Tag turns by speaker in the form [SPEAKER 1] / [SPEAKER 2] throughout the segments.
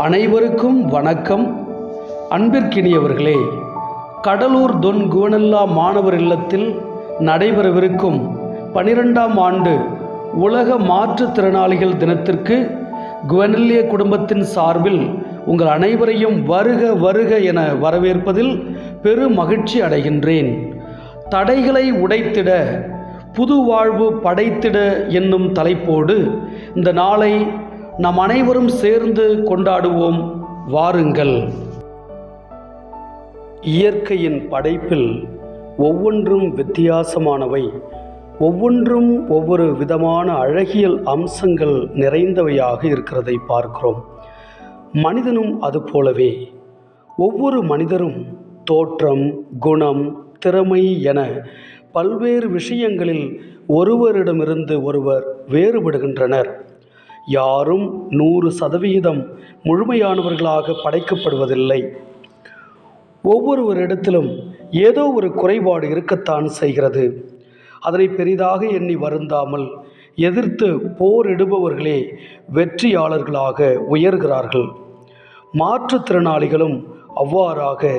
[SPEAKER 1] அனைவருக்கும் வணக்கம். அன்பிற்கினியவர்களே, கடலூர் தொன் குவனல்லா மாணவர் இல்லத்தில் நடைபெறவிருக்கும் 12ஆம் ஆண்டு உலக மாற்றுத்திறனாளிகள் தினத்திற்கு குவனல்லிய குடும்பத்தின் சார்பில் உங்கள் அனைவரையும் வருக வருக என வரவேற்பதில் பெரும் மகிழ்ச்சி அடைகின்றேன். தடைகளை உடைத்திட புது வாழ்வு படைத்திட என்னும் தலைப்போடு இந்த நாளை நாம் அனைவரும் சேர்ந்து கொண்டாடுவோம். வாருங்கள். இயற்கையின் படைப்பில் ஒவ்வொன்றும் வித்தியாசமானவை, ஒவ்வொன்றும் ஒவ்வொரு விதமான அழகியல் அம்சங்கள் நிறைந்தவையாக இருக்கிறதை பார்க்கிறோம். மனிதனும் அதுபோலவே ஒவ்வொரு மனிதரும் தோற்றம், குணம், திறமை என பல்வேறு விஷயங்களில் ஒருவரிடமிருந்து ஒருவர் வேறுபடுகின்றனர். யாரும் 100% முழுமையானவர்களாக படைக்கப்படுவதில்லை. ஒவ்வொருவரிடத்திலும் ஏதோ ஒரு குறைபாடு இருக்கத்தான் செய்கிறது. அதனை பெரிதாக எண்ணி வருந்தாமல் எதிர்த்து போரிடுபவர்களே வெற்றியாளர்களாக உயர்கிறார்கள். மாற்றுத்திறனாளிகளும் அவ்வாறாக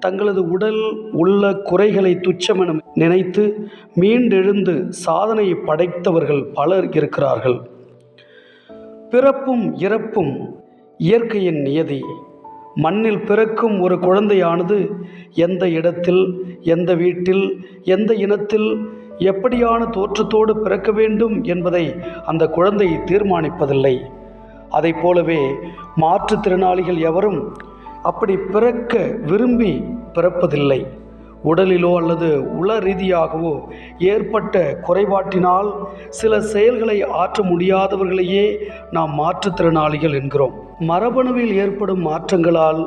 [SPEAKER 1] தங்களது உடல் உள்ள குறைகளை துச்சமென நினைத்து மீண்டெழுந்து சாதனையை படைத்தவர்கள் பலர் இருக்கிறார்கள். பிறப்பும் இறப்பும் இயற்கையின் நியதி. மண்ணில் பிறக்கும் ஒரு குழந்தையானது எந்த இடத்தில், எந்த வீட்டில், எந்த இனத்தில், எப்படியான தோற்றத்தோடு பிறக்க வேண்டும் என்பதை அந்த குழந்தை தீர்மானிப்பதில்லை. அதை போலவே மாற்றுத்திறனாளிகள் எவரும் அப்படி பிறக்க விரும்பி பிறப்பதில்லை. உடலிலோ அல்லது உள ரீதியாகவோ ஏற்பட்ட குறைபாட்டினால் சில செயல்களை ஆற்ற முடியாதவர்களையே நாம் மாற்றுத்திறனாளிகள் என்கிறோம். மரபணுவில் ஏற்படும் மாற்றங்களால்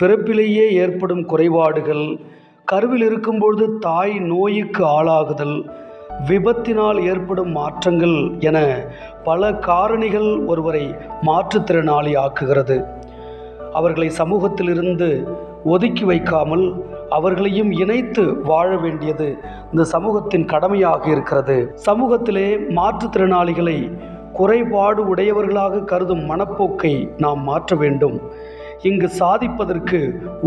[SPEAKER 1] பிறப்பிலேயே ஏற்படும் குறைபாடுகள், கருவில் இருக்கும்பொழுது தாய் நோய்க்கு ஆளாகுதல், விபத்தினால் ஏற்படும் மாற்றங்கள் என பல காரணிகள் ஒருவரை மாற்றுத்திறனாளி ஆக்குகிறது. அவர்களை சமூகத்திலிருந்து ஒதுக்கி வைக்காமல் அவர்களையும் இணைத்து வாழ வேண்டியது இந்த சமூகத்தின் கடமையாக இருக்கிறது. சமூகத்திலே மாற்றுத்திறனாளிகளை குறைபாடு உடையவர்களாக கருதும் மனப்போக்கை நாம் மாற்ற வேண்டும். இங்கு சாதிப்பதற்கு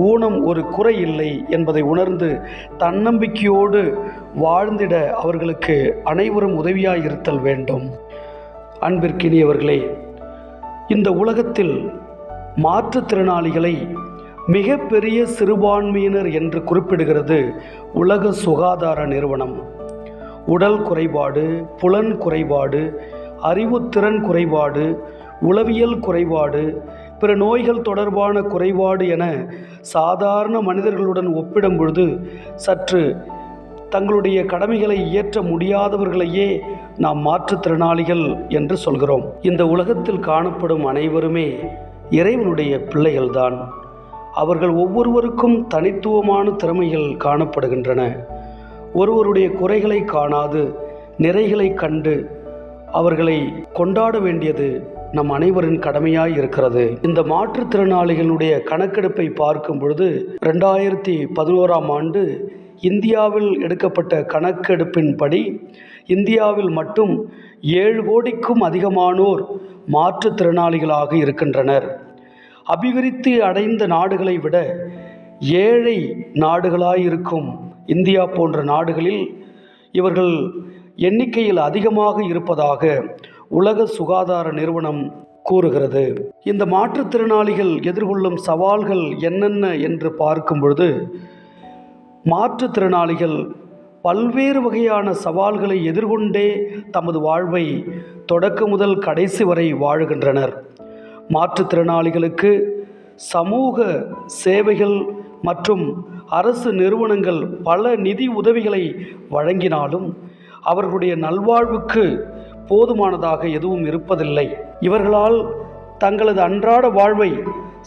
[SPEAKER 1] ஊனம் ஒரு குறை இல்லை என்பதை உணர்ந்து தன்னம்பிக்கையோடு வாழ்ந்திட அவர்களுக்கு அனைவரும் உதவியாய் இருத்தல் வேண்டும். அன்பிற்கினியவர்களே, இந்த உலகத்தில் மாற்றுத்திறனாளிகளை மிகப்பெரிய சிறுபான்மையினர் என்று குறிப்பிடுகிறது உலக சுகாதார நிறுவனம். உடல் குறைபாடு, புலன் குறைபாடு, அறிவுத்திறன் குறைபாடு, உளவியல் குறைபாடு, பிற நோய்கள் தொடர்பான குறைபாடு என சாதாரண மனிதர்களுடன் ஒப்பிடும் பொழுது சற்று தங்களுடைய கடமைகளை இயற்ற முடியாதவர்களையே நாம் மாற்றுத்திறனாளிகள் என்று சொல்கிறோம். இந்த உலகத்தில் காணப்படும் அனைவருமே இறைவனுடைய பிள்ளைகள்தான். அவர்கள் ஒவ்வொருவருக்கும் தனித்துவமான திறமைகள் காணப்படுகின்றன. ஒருவருடைய குறைகளை காணாது நிறைகளை கண்டு அவர்களை கொண்டாட வேண்டியது நம் அனைவரின் கடமையாய் இருக்கிறது. இந்த மாற்றுத்திறனாளிகளுடைய கணக்கெடுப்பை பார்க்கும் பொழுது 2011ஆம் ஆண்டு இந்தியாவில் எடுக்கப்பட்ட கணக்கெடுப்பின்படி இந்தியாவில் மட்டும் 7 கோடிக்கும் அதிகமானோர் மாற்றுத்திறனாளிகளாக இருக்கின்றனர். அபிவிருத்தி அடைந்த நாடுகளை விட ஏழை நாடுகளாயிருக்கும் இந்தியா போன்ற நாடுகளில் இவர்கள் எண்ணிக்கையில் அதிகமாக இருப்பதாக உலக சுகாதார நிறுவனம் கூறுகிறது. இந்த மாற்றுத்திறனாளிகள் எதிர்கொள்ளும் சவால்கள் என்னென்ன என்று பார்க்கும் பொழுது மாற்றுத்திறனாளிகள் பல்வேறு வகையான சவால்களை எதிர்கொண்டே தமது வாழ்வை தொடக்க முதல் கடைசி வரை வாழுகின்றனர். மாற்றுத்திறனாளிகளுக்கு சமூக சேவைகள் மற்றும் அரசு நிறுவனங்கள் பல நிதி உதவிகளை வழங்கினாலும் அவர்களுடைய நல்வாழ்வுக்கு போதுமானதாக எதுவும் இருப்பதில்லை. இவர்களால் தங்களது அன்றாட வாழ்வை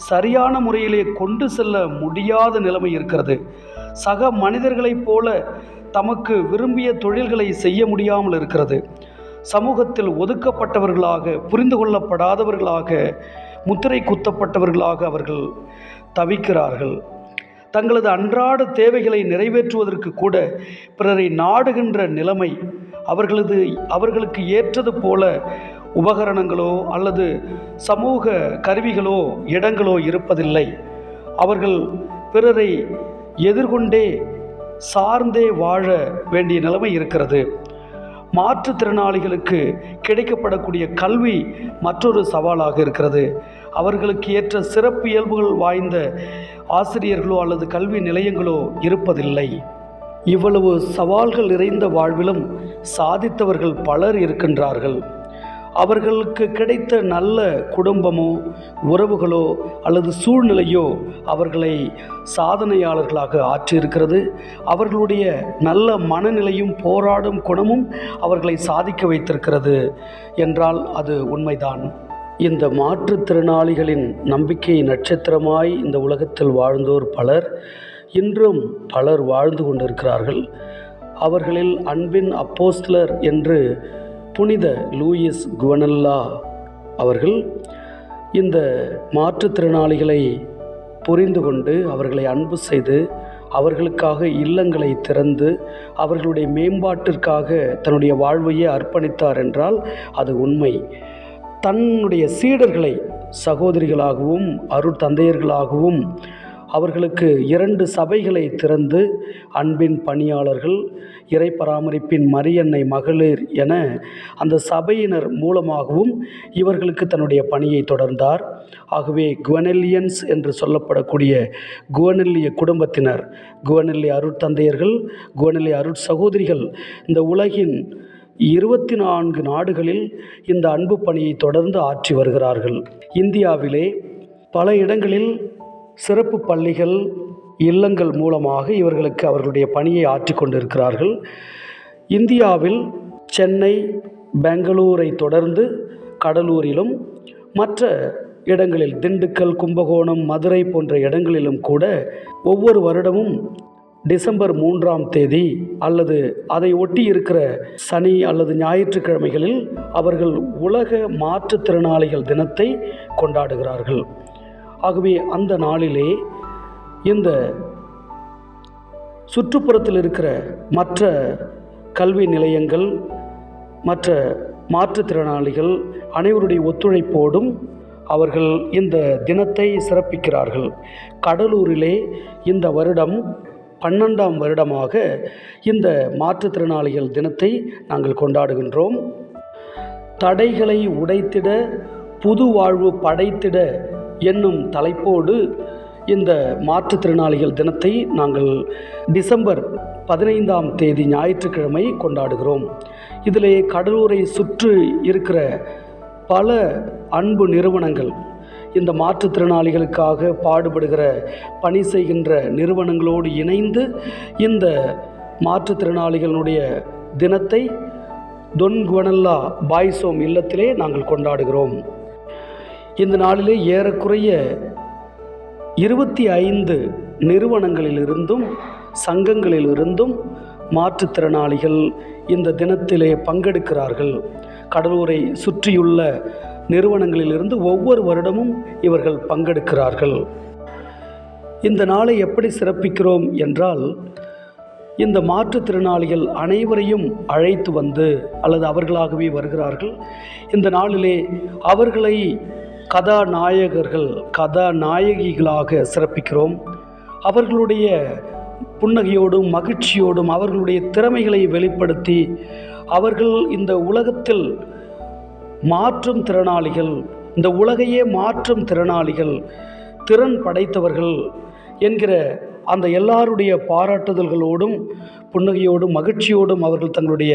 [SPEAKER 1] சரியான முறையிலே கொண்டு செல்ல முடியாத நிலைமை இருக்கிறது. சக மனிதர்களைப் போல தமக்கு விரும்பிய தொழில்களை செய்ய முடியாமல் இருக்கிறது. சமூகத்தில் ஒதுக்கப்பட்டவர்களாக, புரிந்து கொள்ளப்படாதவர்களாக, முத்திரை குத்தப்பட்டவர்களாக அவர்கள் தவிக்கிறார்கள். தங்களது அன்றாட தேவைகளை நிறைவேற்றுவதற்கு கூட பிறரை நாடுகின்ற நிலைமை, அவர்களுக்கு ஏற்றது போல உபகரணங்களோ அல்லது சமூக கருவிகளோ இடங்களோ இருப்பதில்லை. அவர்கள் பிறரை எதிர்கொண்டே சார்ந்தே வாழ வேண்டிய நிலைமை இருக்கிறது. மாற்றுத்திறனாளிகளுக்கு கிடைக்கப்படக்கூடிய கல்வி மற்றொரு சவாலாக இருக்கிறது. அவர்களுக்கு ஏற்ற சிறப்பு இயல்புகள் வாய்ந்த ஆசிரியர்களோ அல்லது கல்வி நிலையங்களோ இருப்பதில்லை. இவ்வளவு சவால்கள் நிறைந்த வாழ்விலும் சாதித்தவர்கள் பலர் இருக்கின்றார்கள். அவர்களுக்கு கிடைத்த நல்ல குடும்பமோ உறவுகளோ அல்லது சூழ்நிலையோ அவர்களை சாதனையாளர்களாக ஆற்றியிருக்கிறது. அவர்களுடைய நல்ல மனநிலையும் போராடும் குணமும் அவர்களை சாதிக்க வைத்திருக்கிறது என்றால் அது உண்மைதான். இந்த மாற்றுத்திறனாளிகளின் நம்பிக்கை நட்சத்திரமாய் இந்த உலகத்தில் வாழ்ந்தோர் பலர் இன்றும் பலர் வாழ்ந்து கொண்டிருக்கிறார்கள். அவர்களில் அன்பின் அப்போஸ்தலர் என்று புனித லூயிஸ் குவனெல்லா அவர்கள் இந்த மாற்றுத்திறனாளிகளை புரிந்து கொண்டு அவர்களை அன்பு செய்து அவர்களுக்காக இல்லங்களை திறந்து அவர்களுடைய மேம்பாட்டிற்காக தன்னுடைய வாழ்வையே அர்ப்பணித்தார் என்றால் அது உண்மை. தன்னுடைய சீடர்களை சகோதரிகளாகவும் அருட்தந்தையர்களாகவும் அவர்களுக்கு 2 சபைகளை திறந்து அன்பின் பணியாளர்கள், இறை பராமரிப்பின் மரியன்னை மகளிர் என அந்த சபையினர் மூலமாகவும் இவர்களுக்கு தன்னுடைய பணியை தொடர்ந்தார். ஆகவே குவனெல்லியன்ஸ் என்று சொல்லப்படக்கூடிய குவனெல்லிய குடும்பத்தினர், குவனெல்லிய அருட்தந்தையர்கள், குவனெல்லிய அருட்சகோதரிகள் இந்த உலகின் 24 நாடுகளில் இந்த அன்பு பணியை தொடர்ந்து ஆற்றி வருகிறார்கள். இந்தியாவிலே பல இடங்களில் சிறப்பு பள்ளிகள், இல்லங்கள் மூலமாக இவர்களுக்கு அவர்களுடைய பணியை ஆற்றி கொண்டிருக்கிறார்கள். இந்தியாவில் சென்னை, பெங்களூரை தொடர்ந்து கடலூரிலும் மற்ற இடங்களில் திண்டுக்கல், கும்பகோணம், மதுரை போன்ற இடங்களிலும் கூட ஒவ்வொரு வருடமும் டிசம்பர் 3ஆம் தேதி அல்லது அதை ஒட்டி இருக்கிற சனி அல்லது ஞாயிற்றுக்கிழமைகளில் அவர்கள் உலக மாற்றுத்திறனாளிகள் தினத்தை கொண்டாடுகிறார்கள். ஆகவே அந்த நாளிலே இந்த சுற்றுப்புறத்தில் இருக்கிற மற்ற கல்வி நிலையங்கள், மற்ற மாற்றுத்திறனாளிகள் அனைவருடைய ஒத்துழைப்போடும் அவர்கள் இந்த தினத்தை சிறப்பிக்கிறார்கள். கடலூரிலே இந்த வருடம் 12ஆம் வருடமாக இந்த மாற்றுத்திறனாளிகள் தினத்தை நாங்கள் கொண்டாடுகின்றோம். தடைகளை உடைத்திட புது வாழ்வு படைத்திட என்னும் தலைப்போடு இந்த மாற்றுத்திறனாளிகள் தினத்தை நாங்கள் டிசம்பர் 15ஆம் தேதி ஞாயிற்றுக்கிழமை கொண்டாடுகிறோம். இதிலே கடலூரை சுற்றி இருக்கிற பல அன்பு நிறுவனங்கள், இந்த மாற்றுத்திறனாளிகளுக்காக பாடுபடுகிற பணி செய்கின்ற நிறுவனங்களோடு இணைந்து இந்த மாற்றுத்திறனாளிகளுடைய தினத்தை டொன் குவனெல்லா பாய்ஸ் ஹோம் இல்லத்திலே நாங்கள் கொண்டாடுகிறோம். இந்த நாளிலே ஏறக்குறைய 25 நிறுவனங்களிலிருந்தும் சங்கங்களிலிருந்தும் மாற்றுத்திறனாளிகள் இந்த தினத்திலே பங்கெடுக்கிறார்கள். கடலூரை சுற்றியுள்ள நிறுவனங்களிலிருந்து ஒவ்வொரு வருடமும் இவர்கள் பங்கெடுக்கிறார்கள். இந்த நாளை எப்படி சிறப்பிக்கிறோம் என்றால், இந்த மாற்றுத்திறனாளிகள் அனைவரையும் அழைத்து வந்து அல்லது அவர்களாகவே வருகிறார்கள். இந்த நாளிலே அவர்களை கதாநாயகர்கள், கதாநாயகிகளாக சிறப்பிக்கிறோம். அவர்களுடைய புன்னகையோடும் மகிழ்ச்சியோடும் அவர்களுடைய திறமைகளை வெளிப்படுத்தி அவர்கள் இந்த உலகத்தில் மாற்றும் திறனாளிகள், இந்த உலகையே மாற்றும் திறனாளிகள், திறன் படைத்தவர்கள் என்கிற அந்த எல்லாருடைய பாராட்டுதல்களோடும் புன்னகையோடும் மகிழ்ச்சியோடும் அவர்கள் தங்களுடைய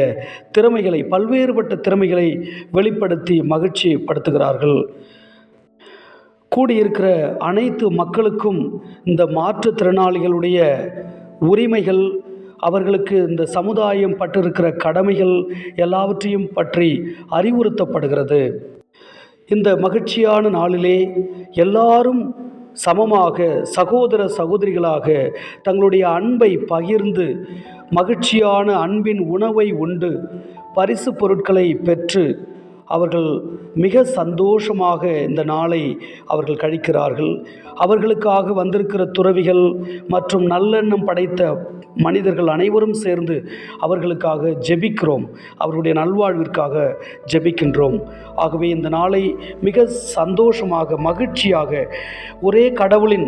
[SPEAKER 1] திறமைகளை, பல்வேறுபட்ட திறமைகளை வெளிப்படுத்தி மகிழ்ச்சிப்படுத்துகிறார்கள். கூடியிருக்கிற அனைத்து மக்களுக்கும் இந்த மாற்றுத்திறனாளிகளுடைய உரிமைகள், அவர்களுக்கு இந்த சமுதாயம் பட்டிருக்கிற கடமைகள் எல்லாவற்றையும் பற்றி அறிவுறுத்தப்படுகிறது. இந்த மகிழ்ச்சியான நாளிலே எல்லாரும் சமமாக சகோதர சகோதரிகளாக தங்களுடைய அன்பை பகிர்ந்து மகிழ்ச்சியான அன்பின் உணவை உண்டு பரிசு பொருட்களை பெற்று அவர்கள் மிக சந்தோஷமாக இந்த நாளை அவர்கள் கழிக்கிறார்கள். அவர்களுக்காக வந்திருக்கிற துறவிகள் மற்றும் நல்லெண்ணம் படைத்த மனிதர்கள் அனைவரும் சேர்ந்து அவர்களுக்காக ஜெபிக்கிறோம், அவர்களுடைய நல்வாழ்விற்காக ஜெபிக்கின்றோம். ஆகவே இந்த நாளை மிக சந்தோஷமாக மகிழ்ச்சியாக ஒரே கடவுளின்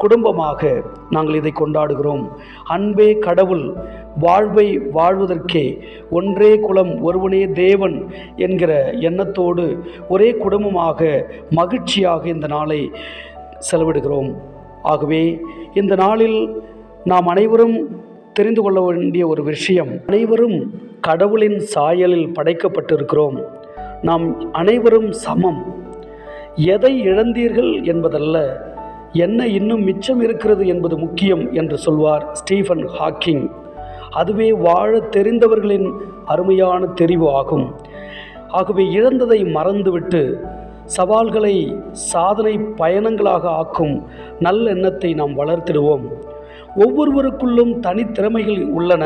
[SPEAKER 1] குடும்பமாக நாங்கள் இதை கொண்டாடுகிறோம். அன்பே கடவுள், வாழ்வை வாழ்வதற்கே ஒன்றே குலம் ஒருவனே தேவன் என்கிற எண்ணத்தோடு ஒரே குடும்பமாக மகிழ்ச்சியாக இந்த நாளை செலவிடுகிறோம். ஆகவே இந்த நாளில் நாம் அனைவரும் தெரிந்து கொள்ள வேண்டிய ஒரு விஷயம், அனைவரும் கடவுளின் சாயலில் படைக்கப்பட்டிருக்கிறோம். நாம் அனைவரும் சமம். எதை இழந்தீர்கள் என்பதல்ல, என்ன இன்னும் மிச்சம் இருக்கிறது என்பது முக்கியம் என்று சொல்வார் ஸ்டீஃபன் ஹாக்கிங். அதுவே வாழ தெரிந்தவர்களின் அருமையான தெரிவு ஆகும். ஆகவே இழந்ததை மறந்துவிட்டு சவால்களை சாதனை பயணங்களாக ஆக்கும் நல்லெண்ணத்தை நாம் வளர்த்திடுவோம். ஒவ்வொருவருக்குள்ளும் தனித்திறமைகள் உள்ளன.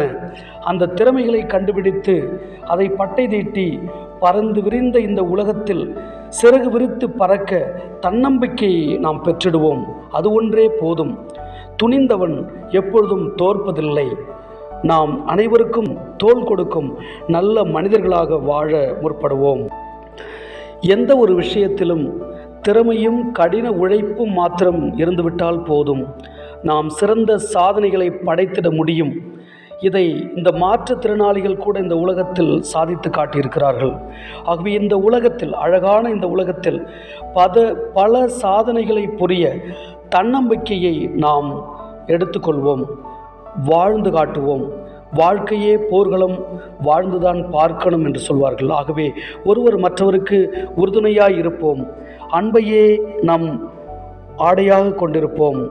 [SPEAKER 1] அந்த திறமைகளை கண்டுபிடித்து அதை பட்டை தீட்டி பறந்து விரிந்த இந்த உலகத்தில் சிறகு விரித்து பறக்க தன்னம்பிக்கையை நாம் பெற்றிடுவோம். அது ஒன்றே போதும். துணிந்தவன் எப்பொழுதும் தோற்பதில்லை. நாம் அனைவருக்கும் தோள் கொடுக்கும் நல்ல மனிதர்களாக வாழ முற்படுவோம். எந்த ஒரு விஷயத்திலும் திறமையும் கடின உழைப்பும் மாத்திரம் இருந்துவிட்டால் போதும், நாம் சிறந்த சாதனைகளை படைத்திட முடியும். இதை இந்த மாற்றுத்திறனாளிகள் கூட இந்த உலகத்தில் சாதித்து காட்டியிருக்கிறார்கள். ஆகவே இந்த உலகத்தில், அழகான இந்த உலகத்தில் பல சாதனைகளை புரிய தன்னம்பிக்கையை நாம் எடுத்துக்கொள்வோம், வாழ்ந்து காட்டுவோம். வாழ்க்கையே போர்க்களம், வாழ்ந்துதான் பார்க்கணும் என்று சொல்வார்கள். ஆகவே ஒருவர் மற்றவருக்கு உறுதுணையாய் இருப்போம். அன்பையே நம் ஆடையாக கொண்டிருப்போம்.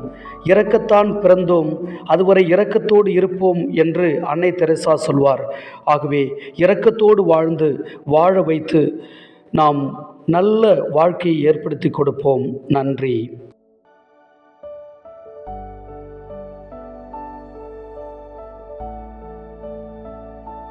[SPEAKER 1] இரக்கத்தான் பிறந்தோம், அதுவரை இரக்கத்தோடு இருப்போம் என்று அன்னை தெரசா சொல்வார். ஆகவே இரக்கத்தோடு வாழ்ந்து வாழ வைத்து நாம் நல்ல வாழ்க்கையை ஏற்படுத்தி கொடுப்போம். நன்றி.